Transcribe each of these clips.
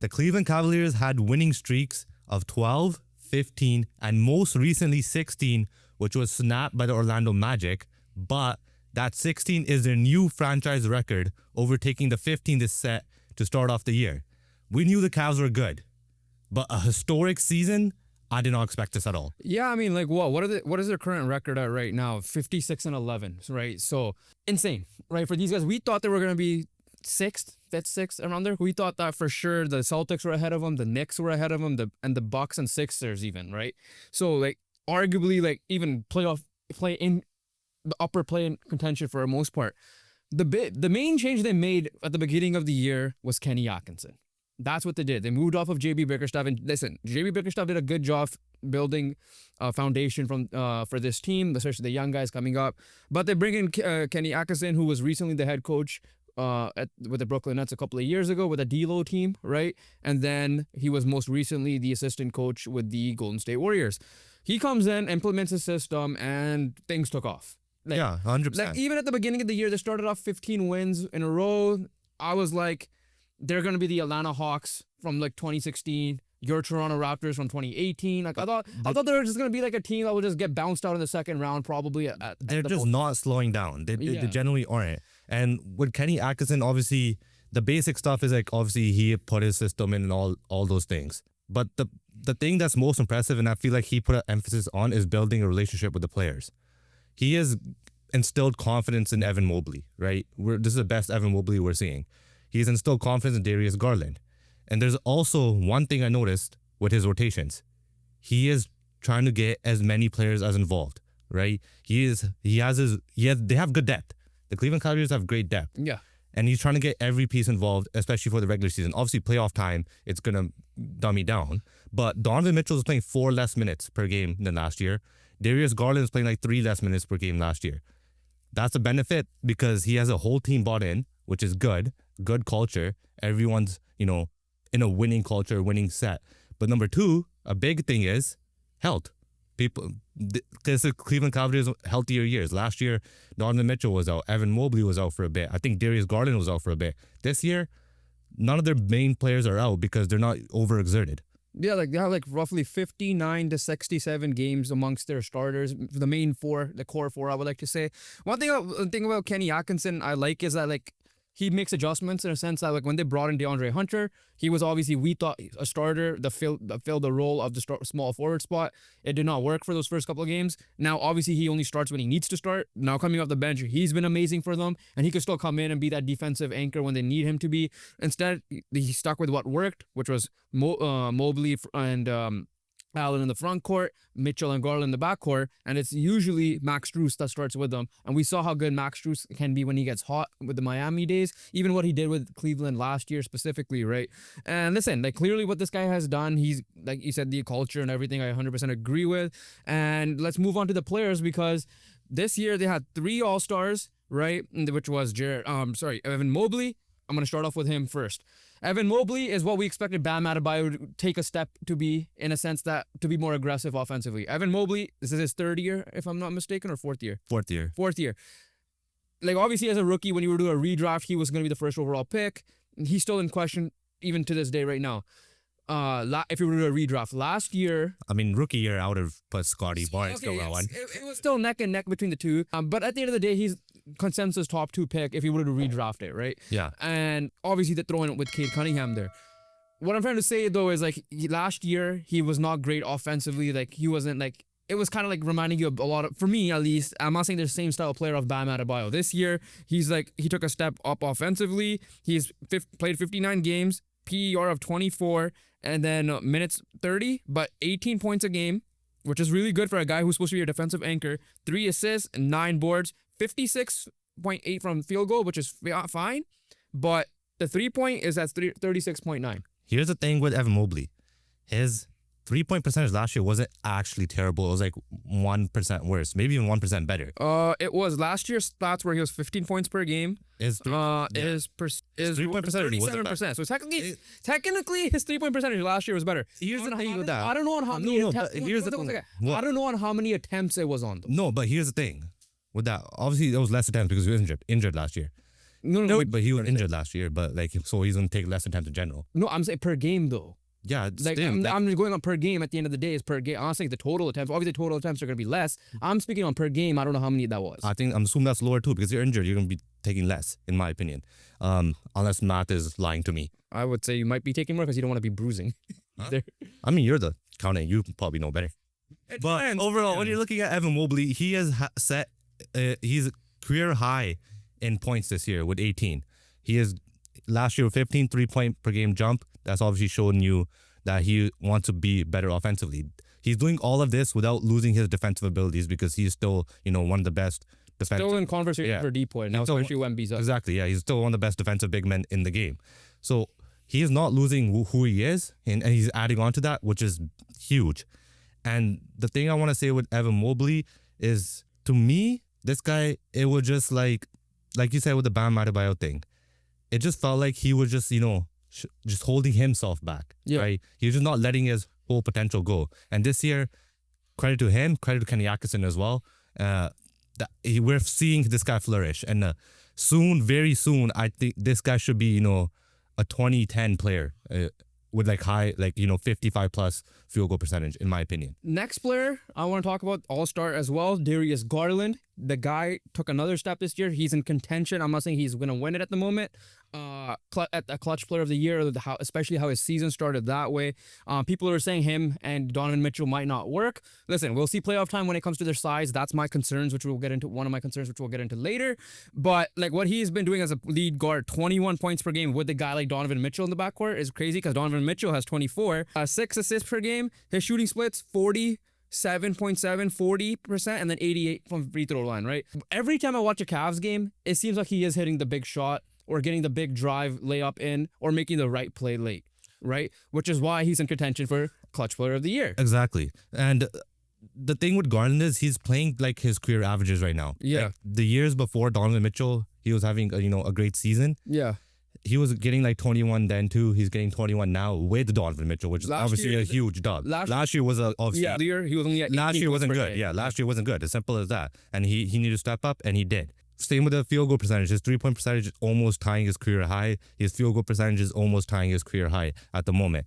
The Cleveland Cavaliers had winning streaks of 12, 15, and most recently 16, which was snapped by the Orlando Magic. But that 16 is their new franchise record, overtaking the 15 they set to start off the year. We knew the Cavs were good, but a historic season, I did not expect this at all. Yeah, I mean, like what is their current record at right now? 56-11, right? So insane, right? For these guys, we thought they were gonna be sixth, fifth, sixth around there. We thought that for sure. The Celtics were ahead of them, the Knicks were ahead of them, and the Bucks and Sixers even, right? So like arguably like even play in the upper play in contention for the most part. The main change they made at the beginning of the year was Kenny Atkinson. That's what they did. They moved off of JB Bickerstaff, and listen, JB Bickerstaff did a good job building a foundation for this team, especially the young guys coming up. But they bring in Kenny Atkinson, who was recently the head coach with the Brooklyn Nets a couple of years ago with a D-Lo team, right? And then he was most recently the assistant coach with the Golden State Warriors. He comes in, implements his system, and things took off. Like, yeah, 100%. Like even at the beginning of the year, they started off 15 wins in a row. I was like, they're going to be the Atlanta Hawks from like 2016, your Toronto Raptors from 2018. Like I thought they were just going to be like a team that would just get bounced out in the second round probably. They're just not slowing down. They generally aren't. And with Kenny Atkinson, obviously, the basic stuff is like, obviously, he put his system in and all those things. But the thing that's most impressive, and I feel like he put an emphasis on, is building a relationship with the players. He has instilled confidence in Evan Mobley, right? This is the best Evan Mobley we're seeing. He's instilled confidence in Darius Garland. And there's also one thing I noticed with his rotations. He is trying to get as many players as involved, right? They have good depth. The Cleveland Cavaliers have great depth. Yeah. And he's trying to get every piece involved, especially for the regular season. Obviously, playoff time, it's going to dummy down. But Donovan Mitchell is playing 4 less minutes per game than last year. Darius Garland is playing like 3 less minutes per game last year. That's a benefit because he has a whole team bought in, which is good culture. Everyone's, in a winning culture, winning set. But number 2, a big thing is health. Because the Cleveland Cavaliers healthier years. Last year, Donovan Mitchell was out. Evan Mobley was out for a bit. I think Darius Garland was out for a bit. This year, none of their main players are out because they're not overexerted. Yeah, like they have like roughly 59 to 67 games amongst their starters. The main 4, the core 4, I would like to say. One thing about Kenny Atkinson I like is that like he makes adjustments in a sense that like when they brought in DeAndre Hunter, he was obviously, we thought, a starter that filled the role of the small forward spot. It did not work for those first couple of games. Now, obviously, he only starts when he needs to start. Now, coming off the bench, he's been amazing for them, and he could still come in and be that defensive anchor when they need him to be. Instead, he stuck with what worked, which was Mobley and Allen in the front court, Mitchell and Garland in the back court, and it's usually Max Strus that starts with them. And we saw how good Max Strus can be when he gets hot with the Miami days, even what he did with Cleveland last year specifically, right? And listen, like clearly what this guy has done, he's, like you said, the culture and everything, I 100% agree with. And let's move on to the players because this year they had 3 All-Stars, right? Which was Evan Mobley. I'm going to start off with him first. Evan Mobley is what we expected Bam Adebayo to take a step to be, in a sense that to be more aggressive offensively. Evan Mobley, this is his 3rd year, if I'm not mistaken, or 4th year? 4th year. 4th year. Like, obviously, as a rookie, when you were doing a redraft, he was going to be the first overall pick. He's still in question, even to this day right now. If you were to do a redraft last year, I mean, rookie year, I would have put Scotty Barnes still that one. It was still neck and neck between the two. But at the end of the day, he's consensus top 2 pick if you were to redraft it, right? Yeah. And obviously, they're throwing it with Cade Cunningham there. What I'm trying to say though is like last year he was not great offensively. Like he wasn't like. It was kind of like reminding you of a lot of, for me at least, I'm not saying they're the same style player of Bam Adebayo. This year, he took a step up offensively. He's played 59 games, PER of 24, and then minutes 30, but 18 points a game, which is really good for a guy who's supposed to be your defensive anchor. 3 assists, 9 boards, 56.8 from field goal, which is fine, but the 3-point is at 36.9. Here's the thing with Evan Mobley. His 3-point percentage last year wasn't actually terrible. It was like 1% worse, maybe even 1% better. It was last year's stats where he was 15 points per game. His 3-point percentage wasn't 37%. So technically, his 3-point percentage last year was better. Here's the thing with that. I don't know on how many attempts. Here's the thing. I don't know on how many attempts it was on. No, but here's the thing with that. Obviously, there was less attempts because he was injured last year. No, but he was injured last year. But like, so he's gonna take less attempts in general. no, I'm saying per game though. Yeah, it's Like still, I'm just going on per game. At the end of the day, is per game. I'm not saying the total attempts. Obviously, total attempts are going to be less. I'm speaking on per game. I don't know how many that was. I'm assuming that's lower too because you're injured. You're gonna be taking less, in my opinion. Unless math is lying to me. I would say you might be taking more because you don't want to be bruising. Either. I mean, you're the counting. You probably know better. But overall, when you're looking at Evan Mobley, he has set he's career high in points this year with 18. He is last year 15 3-point per game jump. That's obviously showing you that he wants to be better offensively. He's doing all of this without losing his defensive abilities because he's still, one of the best defensive. Still in conversation for deep point now, especially when B's up. Exactly, yeah. He's still one of the best defensive big men in the game. So he is not losing who he is, and he's adding on to that, which is huge. And the thing I want to say with Evan Mobley is, to me, this guy, it was just like you said with the Bam Adebayo thing. It just felt like he was just, just holding himself back, right? He was just not letting his whole potential go. And this year, credit to him, credit to Kenny Atkinson as well. We're seeing this guy flourish. And soon, very soon, I think this guy should be, a 2010 player with high, 55 plus field goal percentage, in my opinion. Next player I want to talk about, all-star as well, Darius Garland. The guy took another step this year. He's in contention. I'm not saying he's going to win it at the moment. At the clutch player of the year, especially how his season started that way. People are saying him and Donovan Mitchell might not work. Listen, we'll see playoff time when it comes to their size. That's my concerns, which we'll get into. One of my concerns, which we'll get into later. But what he's been doing as a lead guard, 21 points per game with a guy like Donovan Mitchell in the backcourt is crazy because Donovan Mitchell has 24, 6 assists per game. His shooting splits 47.7, 40%, and then 88 from free throw line, right? Every time I watch a Cavs game, it seems like he is hitting the big shot or getting the big drive layup in or making the right play late, right? Which is why he's in contention for clutch player of the year. Exactly. And the thing with Garland is he's playing his career averages right now. Yeah. The years before Donovan Mitchell, he was having a great season. Yeah. He was getting 21 then too. He's getting 21 now with Donovan Mitchell, which is obviously a huge dub. Last year was obviously. Yeah, year he was only at 18 last year wasn't good. game. Yeah, last year wasn't good. As simple as that. And he needed to step up, and he did. Same with the field goal percentage. His 3-point percentage is almost tying his career high. His field goal percentage is almost tying his career high at the moment.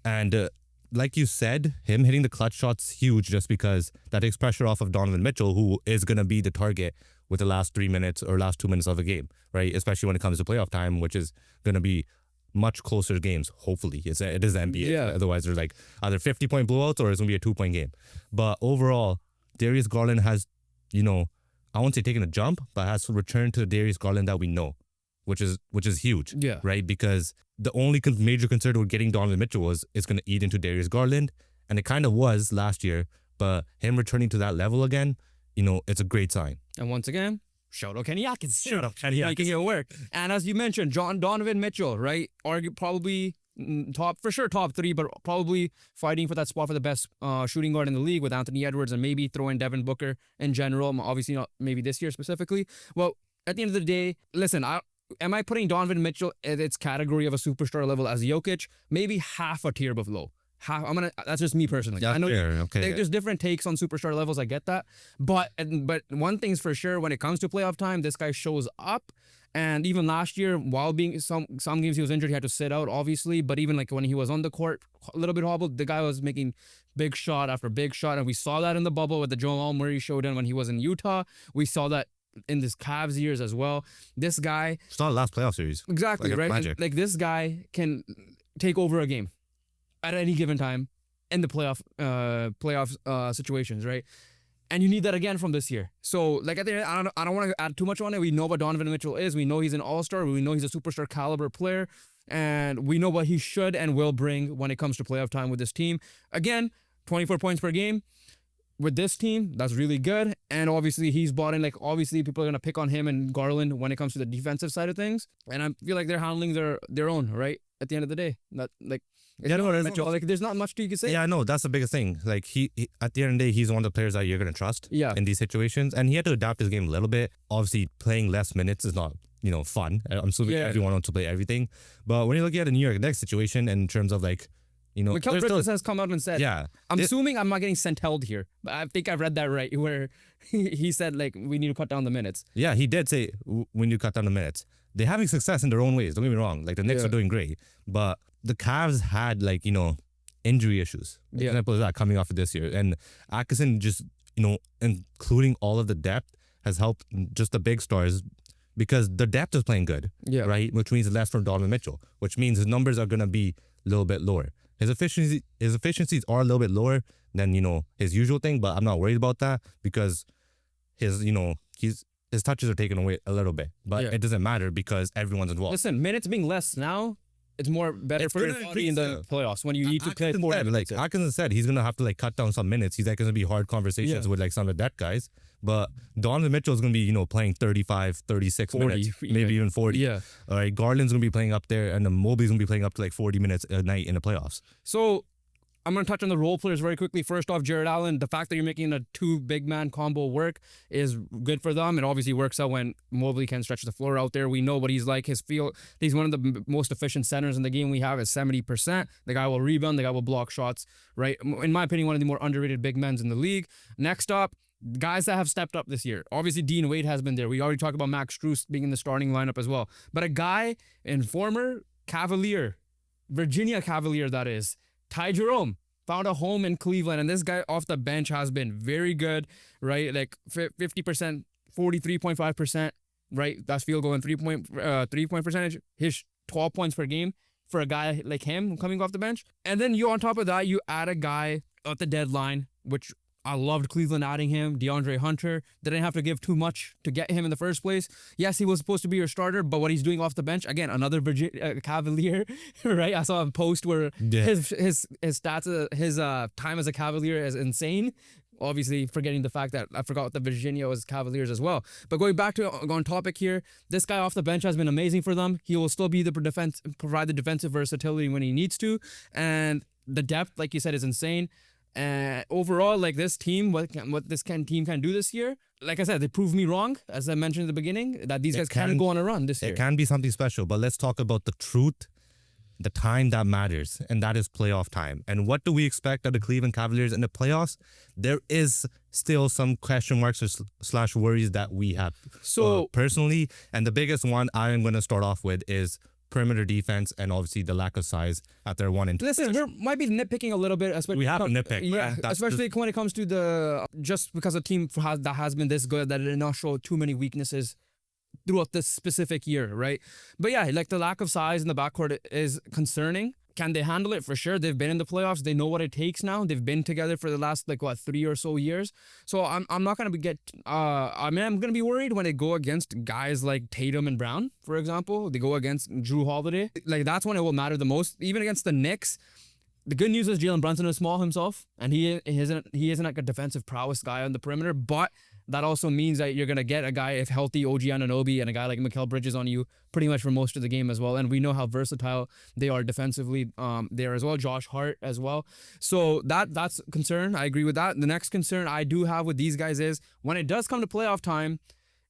And like you said, him hitting the clutch shot's huge just because that takes pressure off of Donovan Mitchell, who is going to be the target with the last 3 minutes or last 2 minutes of a game, right? Especially when it comes to playoff time, which is going to be much closer games, hopefully. It is the NBA. Yeah. Otherwise, there's either 50-point blowouts or it's going to be a 2-point game. But overall, Darius Garland has, I won't say taken a jump, but has returned to the Darius Garland that we know, which is huge, right? Because the only major concern with getting Donovan Mitchell was it's going to eat into Darius Garland, and it kind of was last year, but him returning to that level again, it's a great sign. And once again, shout out Kenny Atkinson. Shout out Kenny Atkinson. Making it work. And as you mentioned, Donovan Mitchell, right? Probably top 3, but probably fighting for that spot for the best shooting guard in the league with Anthony Edwards and maybe throw in Devin Booker in general. Obviously not maybe this year specifically. Well, at the end of the day, listen, am I putting Donovan Mitchell in its category of a superstar level as Jokic? Maybe half a tier below. That's just me personally. Yeah, I know okay. there's different takes on superstar levels. I get that, but one thing's for sure: when it comes to playoff time, this guy shows up. And even last year, while being some games he was injured, he had to sit out, obviously. But even when he was on the court, a little bit hobbled, the guy was making big shot after big shot, and we saw that in the bubble with the Jamal Murray showdown when he was in Utah. We saw that in this Cavs years as well. This guy, it's not the last playoff series. Exactly, right? Magic. This guy can take over a game at any given time in the playoff situations, right? And you need that again from this year. So, at the end, I don't want to add too much on it. We know what Donovan Mitchell is. We know he's an all-star. We know he's a superstar caliber player. And we know what he should and will bring when it comes to playoff time with this team. Again, 24 points per game. With this team, that's really good. And obviously, he's bought in. Obviously, people are going to pick on him and Garland when it comes to the defensive side of things. And I feel like they're handling their own, right? At the end of the day. There's not much you can say. Yeah, no, that's the biggest thing. He at the end of the day, he's one of the players that you're going to trust in these situations. And he had to adapt his game a little bit. Obviously, playing less minutes is not, fun. I'm assuming everyone wants to play everything. But when you look at the New York Knicks situation in terms of Mikal Bridges has come out and said, I'm assuming I'm not getting sent-held here, but I think I've read that right, where he said, we need to cut down the minutes. Yeah, he did say we need to cut down the minutes. they're having success in their own ways. Don't get me wrong. Like the Knicks are doing great, but the Cavs had like, injury issues. Yeah. Example of that coming off of this year. And Atkinson just, including all of the depth has helped just the big stars because the depth is playing good. Yeah. Right? Which means less from Donovan Mitchell, which means his numbers are going to be a little bit lower. His efficiencies are a little bit lower than, his usual thing, but I'm not worried about that because his touches are taken away a little bit. But it doesn't matter because everyone's involved. Listen, minutes being less now, it's more better It's for your gonna body in the increase, playoffs when you need to play Atkinson 4 said, like Atkinson said, he's gonna have to cut down some minutes. He's like gonna be hard conversations with like some of the debt guys. But Donovan Mitchell is gonna be playing 35, 36 40, minutes, maybe even 40. Yeah. All right, Garland's gonna be playing up there, and then Mobley's gonna be playing up to like 40 minutes a night in the playoffs. So I'm going to touch on the role players very quickly. First off, Jared Allen, the fact that you're making a 2 big man combo work is good for them. It obviously works out when Mobley can stretch the floor out there. We know what he's like. He's one of the most efficient centers in the game we have is 70%. The guy will rebound. The guy will block shots, right? In my opinion, one of the more underrated big men in the league. Next up, guys that have stepped up this year. Obviously, Dean Wade has been there. We already talked about Max Strus being in the starting lineup as well. But a guy in former Cavalier, Virginia Cavalier that is, Ty Jerome, found a home in Cleveland, and this guy off the bench has been very good, right? Like 50%, 43.5%, right? That's field goal and 3-point percentage. His 12 points per game for a guy like him coming off the bench. And then you on top of that, you add a guy at the deadline, which I loved Cleveland adding him, DeAndre Hunter. They didn't have to give too much to get him in the first place. Yes, he was supposed to be your starter, but what he's doing off the bench, again, another Cavalier, right? I saw a post where his stats, his time as a Cavalier is insane. Obviously, forgetting the fact that I forgot the Virginia was Cavaliers as well. But going back to on topic here, this guy off the bench has been amazing for them. He will still be provide the defensive versatility when he needs to, and the depth, like you said, is insane. And overall, like this team, what this team can do this year, like I said, they proved me wrong, as I mentioned in the beginning, that these guys can go on a run this year. It can be something special, but let's talk about the truth, the time that matters, and that is playoff time. And what do we expect of the Cleveland Cavaliers in the playoffs? There is still some question marks or slash worries that we have personally. And the biggest one I'm going to start off with is perimeter defense and obviously the lack of size at their 1 and 2. Listen, we might be nitpicking a little bit. Especially we have to nitpick. Yeah, especially when it comes to just because a team that has been this good that it did not show too many weaknesses throughout this specific year, right? But yeah, like the lack of size in the backcourt is concerning. Can they handle it? For sure. They've been in the playoffs. They know what it takes now. They've been together for the last 3 or so years. So I'm not gonna I'm gonna be worried when they go against guys like Tatum and Brown, for example. They go against Drew Holiday. Like that's when it will matter the most. Even against the Knicks. The good news is Jalen Brunson is small himself, and he isn't like a defensive prowess guy on the perimeter, but that also means that you're going to get a guy, if healthy, OG Anunoby, and a guy like Mikal Bridges on you pretty much for most of the game as well. And we know how versatile they are defensively there as well. Josh Hart as well. So that's a concern. I agree with that. The next concern I do have with these guys is when it does come to playoff time,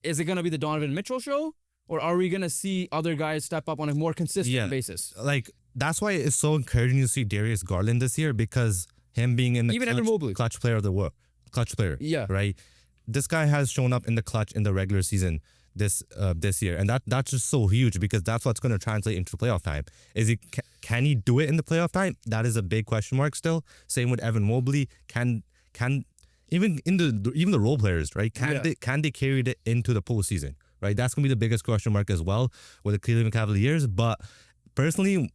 is it going to be the Donovan Mitchell show? Or are we going to see other guys step up on a more consistent basis? Like, that's why it's so encouraging to see Darius Garland this year because him being in the clutch player of the world. Clutch player. Yeah. Right? This guy has shown up in the clutch in the regular season this year, and that's just so huge because that's what's going to translate into playoff time. Can he do it in the playoff time? That is a big question mark still. Same with Evan Mobley. Can even the role players, right? Can they carry it into the postseason? Right? That's gonna be the biggest question mark as well with the Cleveland Cavaliers. But personally,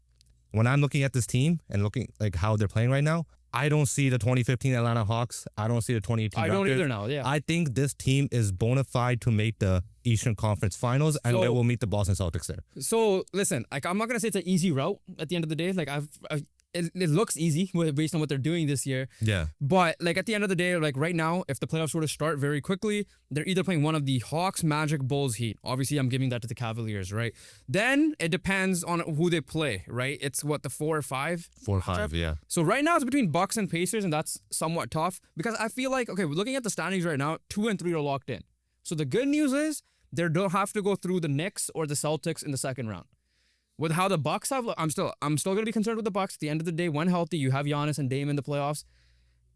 when I'm looking at this team and looking like how they're playing right now, I don't see the 2015 Atlanta Hawks. I don't see the 2018 Raptors. I don't either now, yeah. I think this team is bona fide to make the Eastern Conference Finals, and they will meet the Boston Celtics there. So, listen, like I'm not going to say it's an easy route at the end of the day. Like it looks easy based on what they're doing this year. Yeah. But like at the end of the day, like right now, if the playoffs were to start very quickly, they're either playing one of the Hawks, Magic, Bulls, Heat. Obviously, I'm giving that to the Cavaliers, right? Then it depends on who they play, right? It's what, the 4 or 5? 4 or 5, yeah. So right now it's between Bucks and Pacers, and that's somewhat tough because I feel like, okay, we're looking at the standings right now, 2 and 3 are locked in. So the good news is they don't have to go through the Knicks or the Celtics in the second round. With how the Bucks have, I'm still gonna be concerned with the Bucks. At the end of the day, when healthy, you have Giannis and Dame in the playoffs.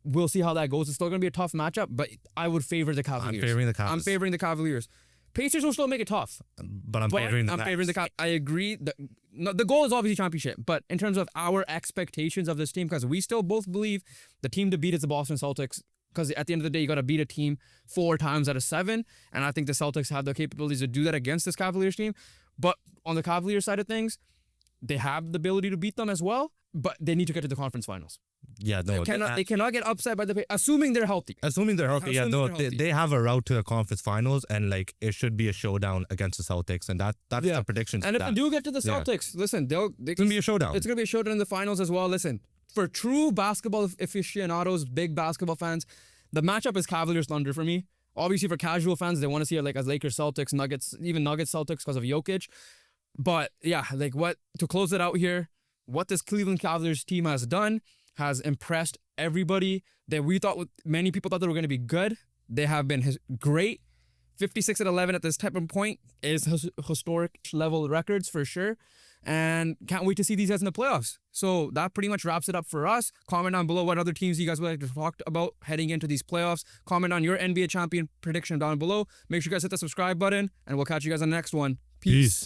We'll see how that goes. It's still gonna be a tough matchup, but I would favor the Cavaliers. I'm favoring the Cavaliers. I'm favoring the Cavaliers. Pacers will still make it tough. But I'm But favoring the I'm Mavs. favoring the I agree. The goal is obviously championship, but in terms of our expectations of this team, because we still both believe the team to beat is the Boston Celtics. Because at the end of the day, you got to beat a team 4 times out of 7, and I think the Celtics have the capabilities to do that against this Cavaliers team. But on the Cavaliers side of things, they have the ability to beat them as well, but they need to get to the conference finals. Yeah, no. They cannot get upset by assuming they're healthy. Assuming they're healthy, yeah, Assuming no, they're healthy. they have a route to the conference finals, and like it should be a showdown against the Celtics, and that's the prediction. And if they do get to the Celtics, listen, it's gonna be a showdown. It's gonna be a showdown in the finals as well. Listen, for true basketball aficionados, big basketball fans, the matchup is Cavaliers Thunder for me. Obviously, for casual fans, they want to see it like as Lakers Celtics, Nuggets, even Nuggets Celtics because of Jokic. But yeah, like what to close it out here, what this Cleveland Cavaliers team has done has impressed everybody that many people thought they were going to be good. They have been great. 56-11 at this type of point is historic level records for sure. And can't wait to see these guys in the playoffs. So that pretty much wraps it up for us. Comment down below what other teams you guys would like to talk about heading into these playoffs. Comment on your NBA champion prediction down below. Make sure you guys hit the subscribe button, and we'll catch you guys on the next one. Peace.